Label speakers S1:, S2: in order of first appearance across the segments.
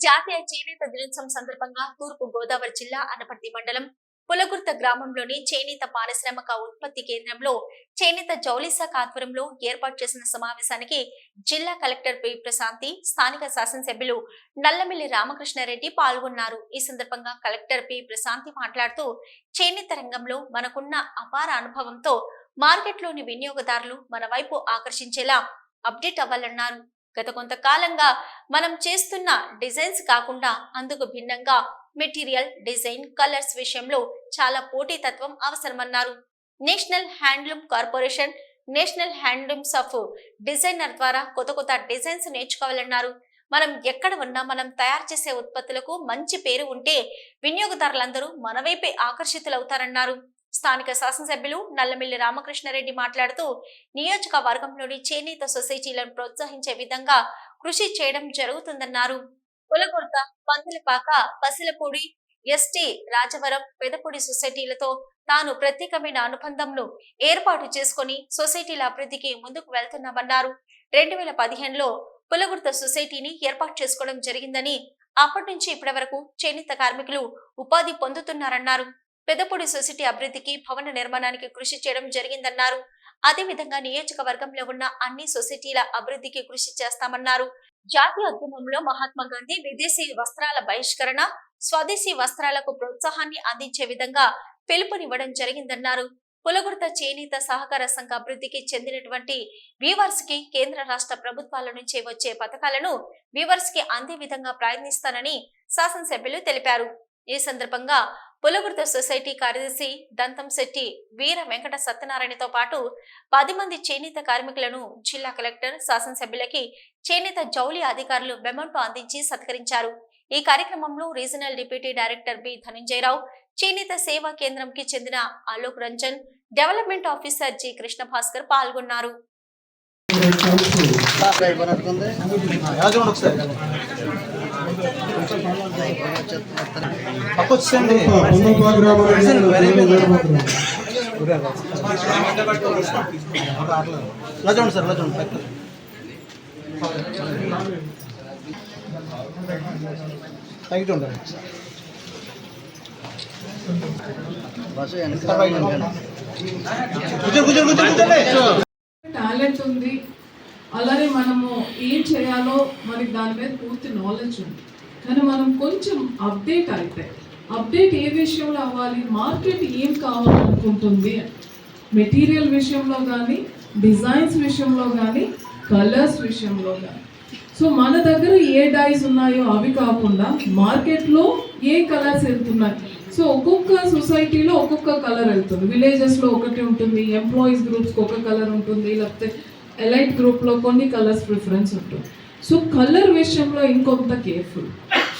S1: జాతీయ చేనేత దినోత్సవం సందర్భంగా తూర్పు గోదావరి జిల్లా అనపర్తి మండలం పులగుర్త గ్రామంలోని చేనేత పారిశ్రామిక ఉత్పత్తి కేంద్రంలో చేనేత జౌళి శాఖ ఆధ్వర్యంలో ఏర్పాటు చేసిన సమావేశానికి జిల్లా కలెక్టర్ పి ప్రశాంతి, స్థానిక శాసనసభ్యులు నల్లమిల్లి రామకృష్ణారెడ్డి పాల్గొన్నారు. ఈ సందర్భంగా కలెక్టర్ పి ప్రశాంతి మాట్లాడుతూ, చేనేత రంగంలో మనకున్న అపార అనుభవంతో మార్కెట్లోని వినియోగదారులు మన వైపు ఆకర్షించేలా అప్డేట్ అవ్వాలన్నారు. గత కొంతకాలంగా మనం చేస్తున్న డిజైన్స్ కాకుండా అందుకు భిన్నంగా మెటీరియల్, డిజైన్, కలర్స్ విషయంలో చాలా పోటీతత్వం అవసరమన్నారు. National handloom corporation, national handlooms of designer ద్వారా కొత్త డిజైన్స్ నేర్చుకోవాలన్నారు. మనం ఎక్కడ ఉన్నా మనం తయారు చేసే ఉత్పత్తులకు మంచి పేరు ఉంటే వినియోగదారులందరూ మన వైపే ఆకర్షితులవుతారన్నారు. స్థానిక శాసనసభ్యులు నల్లమిల్లి రామకృష్ణారెడ్డి మాట్లాడుతూ, నియోజకవర్గంలోని చేనేత సొసైటీలను ప్రోత్సహించే విధంగా కృషి చేయడం జరుగుతుందన్నారు. పులగుర్త, పందలపాక, పసిలపూడి, ఎస్టీ రాజవరం, పెదపూడి సొసైటీలతో తాను ప్రత్యేకమైన అనుబంధంను ఏర్పాటు చేసుకుని సొసైటీల అభివృద్ధికి ముందుకు వెళ్తున్నామన్నారు. 2015లో పులగుర్త సొసైటీని ఏర్పాటు చేసుకోవడం జరిగిందని, అప్పటి నుంచి ఇప్పటి వరకు చేనేత కార్మికులు ఉపాధి పొందుతున్నారన్నారు. పెదపూడి సొసైటీ అభివృద్ధికి, భవన నిర్మాణానికి కృషి చేయడం జరిగిందన్నారు. అదేవిధంగా నియోజకవర్గంలో ఉన్న అన్ని సొసైటీల అభివృద్ధికి కృషి చేస్తామన్నారు. జాతీయ ఉద్యమంలో మహాత్మా గాంధీ విదేశీ వస్త్రాల బహిష్కరణ, స్వదేశీ వస్త్రాలకు ప్రోత్సాహాన్ని అందించే విధంగా పిలుపునివ్వడం జరిగిందన్నారు. పులగుర్త చేనేత సహకార సంఘ అభివృద్ధికి చెందినటువంటి వీవర్స్ కి కేంద్ర రాష్ట్ర ప్రభుత్వాల నుంచి వచ్చే పథకాలను వీవర్స్ కి అందే విధంగా ప్రయత్నిస్తానని శాసనసభ్యులు తెలిపారు. ఈ సందర్భంగా పులగుర్త సొసైటీ కార్యదర్శి దంతం శెట్టి వీర వెంకట సత్యనారాయణతో పాటు 10 మంది చేనేత కార్మికులను జిల్లా కలెక్టర్, శాసనసభ్యులకి చేనేత జౌళి అధికారులు మెమోంటో అందించి సత్కరించారు. ఈ కార్యక్రమంలో regional deputy director B Dhananjayarao, చేనేత సేవా కేంద్రంకి చెందిన Alok Ranjan, development officer G Krishna Bhaskar పాల్గొన్నారు.
S2: టాలెంట్ ఉంది, అలానే మనము ఏం చేయాలో మనకి దాని మీద పూర్తి నాలెడ్జ్ ఉంది. కానీ మనం కొంచెం అప్డేట్ ఏ విషయంలో అవ్వాలి, మార్కెట్ ఏం కావాలనుకుంటుంది, మెటీరియల్ విషయంలో కానీ, డిజైన్స్ విషయంలో కానీ, కలర్స్ విషయంలో కానీ. సో మన దగ్గర ఏ డైస్ ఉన్నాయో అవి కాకుండా మార్కెట్లో ఏ కలర్స్ వెళ్తున్నాయి. సో ఒక్కొక్క సొసైటీలో ఒక్కొక్క కలర్ వెళ్తుంది. విలేజెస్లో ఒకటి ఉంటుంది, ఎంప్లాయీస్ గ్రూప్స్కి ఒక కలర్ ఉంటుంది, లేకపోతే ఎలైట్ గ్రూప్లో కొన్ని కలర్స్ ప్రిఫరెన్స్ ఉంటుంది. సో కలర్ విషయంలో ఇంకొంత కేర్ఫుల్.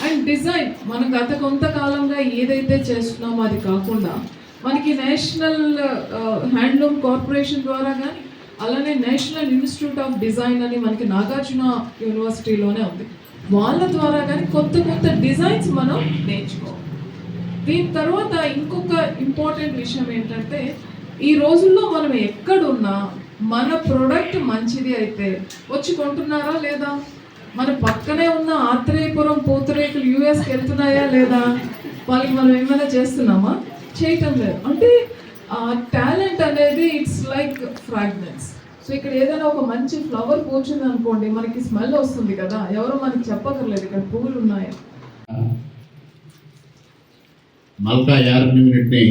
S2: అండ్ డిజైన్ మనం గత కొంతకాలంగా ఏదైతే చేస్తున్నామో అది కాకుండా మనకి నేషనల్ హ్యాండ్లూమ్ కార్పొరేషన్ ద్వారా కానీ, అలానే నేషనల్ ఇన్స్టిట్యూట్ ఆఫ్ డిజైన్ అని మనకి నాగార్జున యూనివర్సిటీలోనే ఉంది, వాళ్ళ ద్వారా కానీ కొత్త డిజైన్స్ మనం నేర్చుకోవాలి. దీని తర్వాత ఇంకొక ఇంపార్టెంట్ విషయం ఏంటంటే, ఈ రోజుల్లో మనం ఎక్కడున్నా మన ప్రోడక్ట్ మంచిది అయితే వచ్చి కొంటున్నారా లేదా? మన పక్కనే ఉన్న ఆత్రేయపురం పూతరేకులు యూఎస్కి వెళ్తున్నాయా లేదా? వాళ్ళకి మనం ఏమైనా చేస్తున్నామా? చేయటం లేదు. అంటే టాలెంట్ అనేది ఇట్స్ లైక్ ఫ్రాగ్రెన్స్. సో ఇక్కడ ఏదైనా ఒక మంచి ఫ్లవర్ పూచింది అనుకోండి, మనకి స్మెల్ వస్తుంది కదా, ఎవరు మనకి చెప్పక్కర్లేదు ఇక్కడ పువ్వులు ఉన్నాయా.
S3: మల్కా యార్క్ యూనిట్ని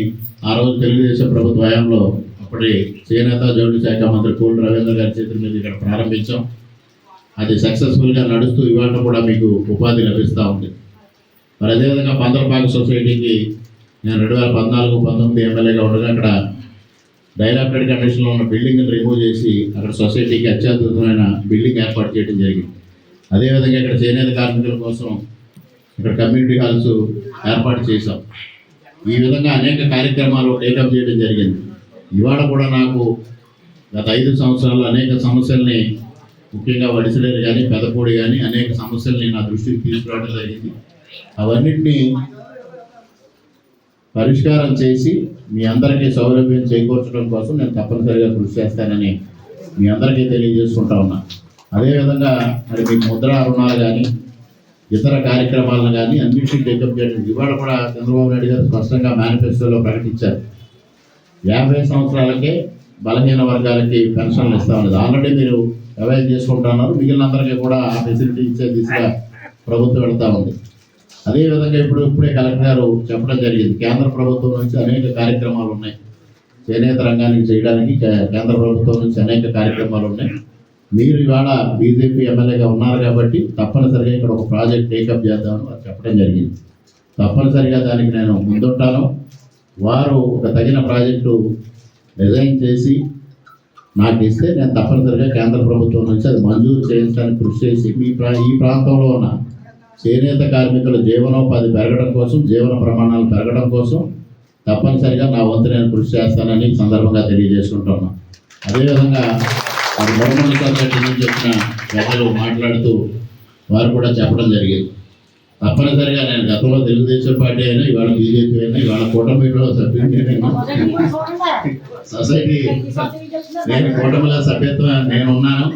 S3: ఆ రోజు తెలుగుదేశం ప్రభుత్వ హయాంలో అప్పటి చేనేత జౌళి శాఖ మంత్రి కోల్ రవీంద్ర గారి చేతుల మీద ఇక్కడ ప్రారంభించాం. అది సక్సెస్ఫుల్గా నడుస్తూ ఇవాళ కూడా మీకు ఉపాధి లభిస్తూ ఉంది. మరి అదేవిధంగా పందలపాక సొసైటీకి నేను 2014-19 ఎమ్మెల్యేగా ఉండగా అక్కడ డైలాప్టెడ్ కండిషన్లో ఉన్న బిల్డింగ్ని రిమూవ్ చేసి అక్కడ సొసైటీకి అత్యద్భుతమైన బిల్డింగ్ ఏర్పాటు చేయడం జరిగింది. అదేవిధంగా ఇక్కడ చేనేత కార్మికుల కోసం ఇక్కడ కమ్యూనిటీ హాల్స్ ఏర్పాటు చేశాం. ఈ విధంగా అనేక కార్యక్రమాలు టేకప్ చేయడం జరిగింది. ఇవాళ కూడా నాకు గత 5 సంవత్సరాలు అనేక సమస్యల్ని, ముఖ్యంగా వడిసలేరు కానీ, పెదపూడి కానీ అనేక సమస్యల్ని నా దృష్టికి తీసుకురావడం జరిగింది. అవన్నింటినీ పరిష్కారం చేసి మీ అందరికీ సౌలభ్యం చేకూర్చడం కోసం నేను తప్పనిసరిగా కృషి చేస్తానని మీ అందరికీ తెలియజేసుకుంటా ఉన్నా. అదేవిధంగా మరి మీకు ముద్రా రుణాలు కానీ, ఇతర కార్యక్రమాలను కానీ అన్నింటినీ టేకప్ చేయడం. ఇవాళ కూడా చంద్రబాబు నాయుడు గారు స్పష్టంగా మేనిఫెస్టోలో ప్రకటించారు 50 సంవత్సరాలకే బలహీన వర్గాలకి పెన్షన్లు ఇస్తామనేది. ఆల్రెడీ మీరు అవైల్ చేసుకుంటున్నారు, మిగిలినందరికీ కూడా ఆ ఫెసిలిటీ ఇచ్చే దిశగా ప్రభుత్వం వెళ్తూ ఉంది. అదేవిధంగా ఇప్పుడే కలెక్టర్ గారు చెప్పడం జరిగింది, కేంద్ర ప్రభుత్వం నుంచి అనేక కార్యక్రమాలు ఉన్నాయి చేనేత రంగానికి చేయడానికి. కేంద్ర ప్రభుత్వం నుంచి అనేక కార్యక్రమాలు ఉన్నాయి. మీరు ఇవాళ బీజేపీ ఎమ్మెల్యేగా ఉన్నారు కాబట్టి తప్పనిసరిగా ఇక్కడ ఒక ప్రాజెక్ట్ టేకప్ చేద్దామని వారు చెప్పడం జరిగింది. తప్పనిసరిగా దానికి నేను ముందుంటాను. వారు ఒక తగిన ప్రాజెక్టు డిజైన్ చేసి నాకు ఇస్తే నేను తప్పనిసరిగా కేంద్ర ప్రభుత్వం నుంచి అది మంజూరు చేయించడానికి కృషి చేసి ఈ ప్రాంతంలో ఉన్న చేనేత కార్మికుల జీవనోపాధి పెరగడం కోసం, జీవన ప్రమాణాలు పెరగడం కోసం తప్పనిసరిగా నా వంతు నేను కృషి చేస్తానని ఈ సందర్భంగా తెలియజేసుకుంటున్నాను. అదేవిధంగా అది గవర్నమెంట్ సొసైటీ నుంచి వచ్చిన ప్రజలు మాట్లాడుతూ వారు కూడా చెప్పడం జరిగింది. తప్పనిసరిగా నేను గతంలో తెలుగుదేశం పార్టీ అయినా, ఇవాళ బీజేపీ అయినా, ఇవాళ కూటమిలో సభ్యుడినైనా సొసైటీ నేను కూటమిలో సభ్యత్వం నేను ఉన్నాను.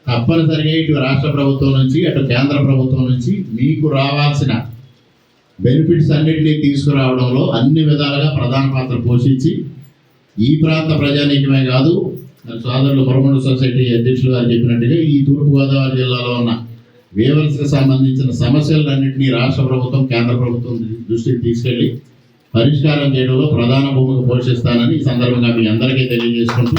S3: తప్పనిసరిగా ఇటు రాష్ట్ర ప్రభుత్వం నుంచి అటు కేంద్ర ప్రభుత్వం నుంచి మీకు రావాల్సిన బెనిఫిట్స్ అన్నింటినీ తీసుకురావడంలో అన్ని విధాలుగా ప్రధాన పాత్ర పోషించి ఈ ప్రాంత ప్రజానీకమే కాదు, సోదరులు మురమండ సొసైటీ అధ్యక్షులు గారు చెప్పినట్టుగా ఈ తూర్పుగోదావరి జిల్లాలో ఉన్న వేవర్స్కి సంబంధించిన సమస్యలన్నింటినీ రాష్ట్ర ప్రభుత్వం కేంద్ర ప్రభుత్వం దృష్టికి తీసుకెళ్లి పరిష్కారం చేయడంలో ప్రధాన భూమిక పోషిస్తానని ఈ సందర్భంగా మీ అందరికీ తెలియజేసుకుంటూ